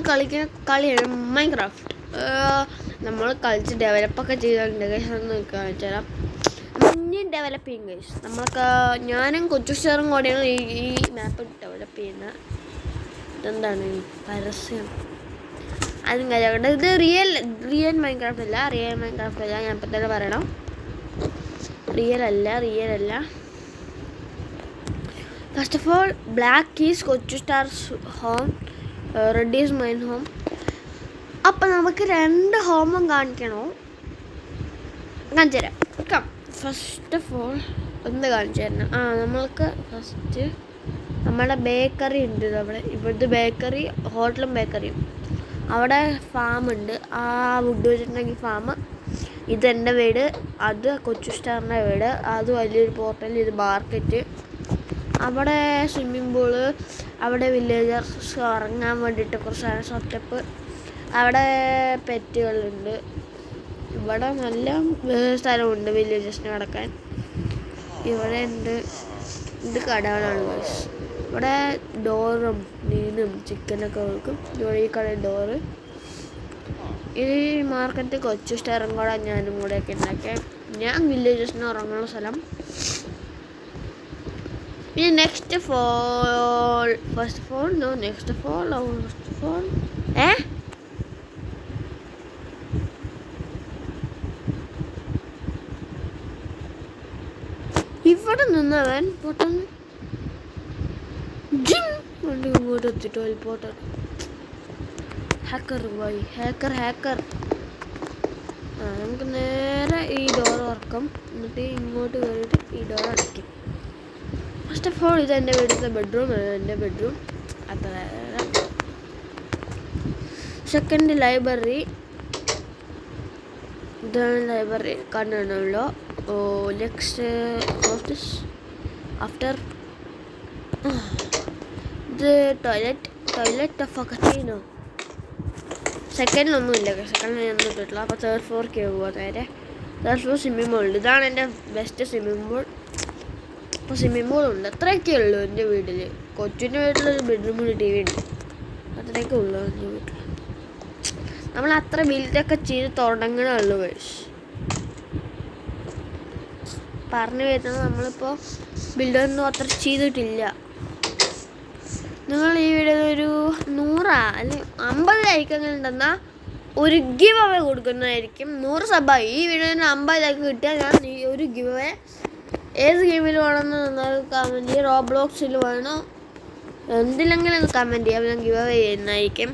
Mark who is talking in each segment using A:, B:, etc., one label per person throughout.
A: കളിക്കുന്ന കളിയാണ് മൈൻക്രാഫ്റ്റ്. നമ്മൾ കളിച്ച് ഡെവലപ്പൊക്കെ ചെയ്തിട്ടുണ്ട് ഗൈസ്. ഒന്ന് കാണിച്ചാൽ ഇനിയും ഡെവലപ്പ് ചെയ്യും ഗൈസ്. നമ്മൾക്ക് ഞാനും കൊച്ചു സ്റ്ററും കൂടെയാണ് ഈ മാപ്പ് ഡെവലപ്പ് ചെയ്യുന്നത്. ഇതെന്താണ് പരസ്യം? അതും കാര്യമുണ്ട്. ഇത് റിയൽ മൈൻക്രാഫ്റ്റ് അല്ല. ഞാൻ ഇപ്പം തന്നെ പറയണം, റിയൽ അല്ല. First of all black is കൊച്ചു stars home, red is mine home. അപ്പം നമുക്ക് 2 ഹോമും കാണിക്കണോ? കാണിച്ചു തരാം. ഫസ്റ്റ് ഓഫ് ഓൾ ഒന്ന് കാണിച്ചു തരണം. നമ്മൾക്ക് ഫസ്റ്റ് നമ്മുടെ ബേക്കറി ഉണ്ട്. ഇവിടുത്തെ ബേക്കറി ഹോട്ടലും ബേക്കറിയും. അവിടെ ഫാമുണ്ട്. ആ വുഡ് വെച്ചിട്ടുണ്ടെങ്കിൽ ഫാം. ഇതെൻ്റെ വീട്, അത് കൊച്ചു സ്റ്റാറിൻ്റെ വീട്, അത് വലിയൊരു പോർട്ടൽ, ഇത് മാർക്കറ്റ്. അവിടെ സ്വിമ്മിംഗ് പൂള്, അവിടെ വില്ലേജേഴ്സ് ഇറങ്ങാൻ വേണ്ടിയിട്ട് കുറച്ച് സെറ്റപ്പ്. അവിടെ പെറ്റുകളുണ്ട്. ഇവിടെ നല്ല സ്ഥലമുണ്ട് വില്ലേജേഴ്സിന് കിടക്കാൻ. ഇവിടെ ഉണ്ട്. ഇത് കടകളാണ് ഗൈസ്. ഇവിടെ ഡോറും മീനും ചിക്കനൊക്കെ വെക്കും. ഈ കടയിൽ ഡോറ്. ഈ മാർക്കറ്റ് കൊച്ചു സ്റ്റാറും കൂടെ ഞാനും കൂടെയൊക്കെ ഉണ്ടാക്കിയ. ഞാൻ വില്ലേജേഴ്സിന് ഉറങ്ങുന്ന സ്ഥലം. പിന്നെ നെക്സ്റ്റ് ഫോൾ ഇവിടെ നിന്നവൻ പൊട്ടെന്ന് ഹാക്കർ. നമുക്ക് നേരെ ഈ ഡോർ തുറക്കും. എന്നിട്ട് ഇങ്ങോട്ട് കയറിയിട്ട് ഈ ഡോർ അടയ്ക്കും. ഫസ്റ്റ് ഓഫ് ഓൾ ഇത് എൻ്റെ വീട്ടിലത്തെ ബെഡ്റൂം. അത്ര. Second library. ഇതാണ് ലൈബ്രറി കണ്ടുണ്ടല്ലോ. നെക്സ്റ്റ് ആഫ്റ്റർ ഇത് ടോയ്ലറ്റ് ഫക്കറ്റീനോ. സെക്കൻഡിലൊന്നുമില്ല. സെക്കൻഡിൽ ഞാൻ ഇട്ടിട്ടില്ല. അപ്പോൾ 3rd ഫ്ലോറിലേക്ക് പോകുക നേരെ. 3rd ഫ്ലോർ സ്വിമ്മിംഗ് പൂൾ ഉണ്ട്. ഇതാണ് എൻ്റെ ബെസ്റ്റ് സ്വിമ്മിംഗ് പൂൾ. അപ്പോൾ സ്വിമ്മിംഗ് പൂൾ ഉണ്ട്. അത്രയൊക്കെ ഉള്ളൂ എൻ്റെ വീട്ടിൽ. കൊച്ചിൻ്റെ വീട്ടിലൊരു ബെഡ്റൂമിൽ TV ഉണ്ട്. അത്രയൊക്കെ ഉള്ളൂ എൻ്റെ വീട്ടിൽ. നമ്മൾ അത്ര ബിൽഡൊക്കെ ചെയ്ത് തുടങ്ങണേ ഉള്ളൂ ഗൈസ്. പറഞ്ഞു വരുന്നത് നമ്മളിപ്പോൾ ബിൽഡൊന്നും അത്ര ചെയ്തിട്ടില്ല. നിങ്ങൾ ഈ വീഡിയോ ഒരു 100 അല്ലെങ്കിൽ 50 ലൈക്ക് അങ്ങനെ ഉണ്ടെന്നാൽ ഒരു ഗിവ് അവേ കൊടുക്കുന്നതായിരിക്കും. 100 സബ്ബായി ഈ വീഡിയോന് 50 ലൈക്ക് കിട്ടിയാൽ ഞാൻ ഈ ഒരു ഗിവ് അവേ ഏത് ഗെയിമിൽ വേണമെന്ന് നിങ്ങൾ കമൻറ്റ് ചെയ്യുക. റോബ്ലോക്സിൽ വേണോ എന്തിലെങ്കിലും കമൻറ്റ് ചെയ്യാം. ഞാൻ ഗിവ് അവേ ചെയ്യുന്നതായിരിക്കും.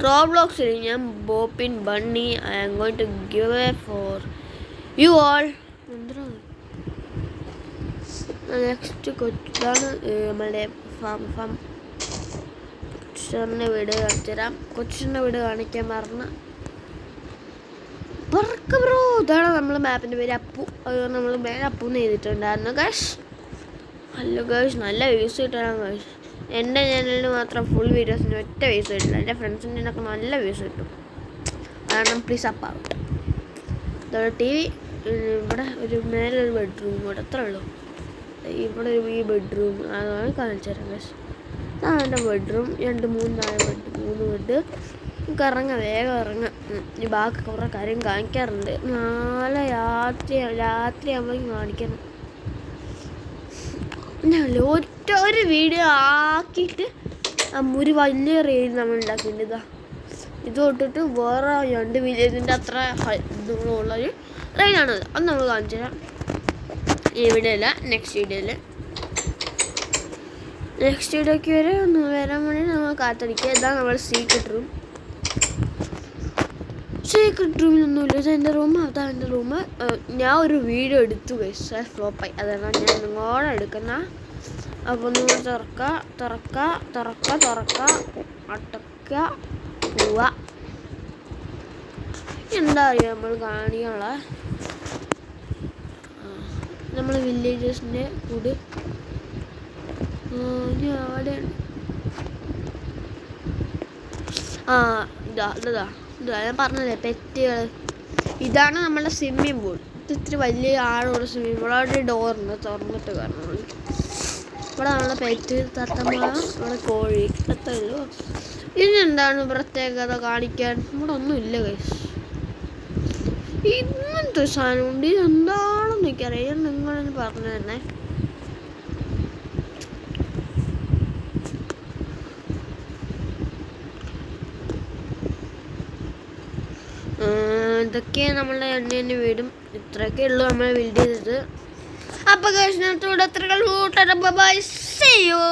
A: റോബ്ലോക്സിൽ ഞാൻ boppin bunny I am going to give away for you all. Next കൊച്ചാണ് നമ്മളുടെ ഫാം. കൊച്ചിൻ്റെ വീട് കാണിച്ചു തരാം. കൊച്ചിൻ്റെ വീട് കാണിക്കാൻ പറഞ്ഞ ബ്രോ. ഇതാണ് നമ്മൾ മാപ്പിൻ്റെ പേര് അപ്പു. അതുകൊണ്ട് നമ്മൾ പേര് അപ്പു എന്ന് ചെയ്തിട്ടുണ്ടായിരുന്നു ഗൈസ്. ഹലോ ഗൈസ്, നല്ല വ്യൂസ് കിട്ടണം ഗൈസ്. എൻ്റെ ചാനലിന് മാത്രം ഫുൾ വീഡിയോസിന് ഒറ്റ വ്യൂസ് കിട്ടില്ല. എൻ്റെ ഫ്രണ്ട്സിൻ്റെ ഒക്കെ നല്ല വ്യൂസ് കിട്ടും. കാരണം പ്ലീസ് അപ്പാവട്ടെ. ഇതോടെ TV. ഇവിടെ ഒരു മേലെ ഒരു ബെഡ്റൂം കൂടെ. അത്രേ ഉള്ളൂ. ഇവിടെ ഈ ബെഡ്റൂം അതാണ് കാണിച്ചു തരാം ഗൈസ്. അതാണ് എൻ്റെ ബെഡ്റൂം. 3 ബെഡ്. നമുക്ക് ഇറങ്ങാം, വേഗം ഇറങ്ങാം. ഈ ബാക്കി കുറേ കാര്യം കാണിക്കാറുണ്ട്. നാളെ രാത്രി ആകുമ്പോഴേക്കും കാണിക്കണം. ഒരു വീഡിയോ ആക്കിയിട്ട് ഒരു വലിയ റെയിൽ നമ്മൾ ഉണ്ടാക്കിയിട്ടുണ്ട്. ഇത് തൊട്ടിട്ട് വേറെ 2 വില്ലേജിൻ്റെ അത്ര ഇതുള്ളൊരു റെയിലാണത്. അത് നമ്മൾ കാണിച്ചു തരാം. ഈ വീഡിയോയില്ല, നെക്സ്റ്റ് വീഡിയോയ്ക്ക് വരാൻ വേണ്ടി നമ്മൾ കാത്തിരിക്കുക. ഇതാണ് നമ്മുടെ സീക്രട്ട് റൂമിലൊന്നുമില്ല. ഇത് എൻ്റെ റൂം, അതാണ് എൻ്റെ റൂം. ഞാൻ ഒരു വീഡിയോ എടുത്തു ഗൈസ്, ഫ്ലോപ്പായി. അതാണ് ഞാൻ നിങ്ങളോടെ എടുക്കുന്ന. അപ്പോൾ നിങ്ങൾ തുറക്കുക അടക്കുക പോവുക. എന്താ അറിയുക നമ്മൾ കാണിയുള്ള നമ്മൾ വില്ലേജേഴ്സിൻ്റെ കൂട് അവിടെ. ഇതാ ഞാൻ പറഞ്ഞല്ലേ പെറ്റുകൾ. ഇതാണ് നമ്മളുടെ സ്വിമ്മിംഗ് പൂൾ. ഇത് ഇത്തിരി വലിയ ആഴമുള്ള സ്വിമ്മിംഗ് പൂൾ. അവിടെ ഡോറുണ്ട്, തുറന്നിട്ട് കാരണം ഇവിടെ നമ്മുടെ പെറ്റ് തത്തമ്മ, ഇവിടെ കോഴി, അത്രേ ഉള്ളൂ. ഇനി എന്താണ് പ്രത്യേകത കാണിക്കാൻ? ഇവിടെ ഒന്നുമില്ല ഗൈസ്. ഇങ്ങനത്തെ സാധനമുണ്ട്, ഇതെന്താണെന്ന് എനിക്കറിയാം. നിങ്ങളെന്ന് പറഞ്ഞു തന്നെ. ഇതൊക്കെ നമ്മളെ എണ്ണ വീടും. ഇത്രയൊക്കെ ഉള്ളൂ നമ്മൾ ബിൽഡ് ചെയ്തത്. അപ്പോൾ ഗൈസ്, ഞാൻ ഇവിടെ എത്ര ബൈ, സീ യു.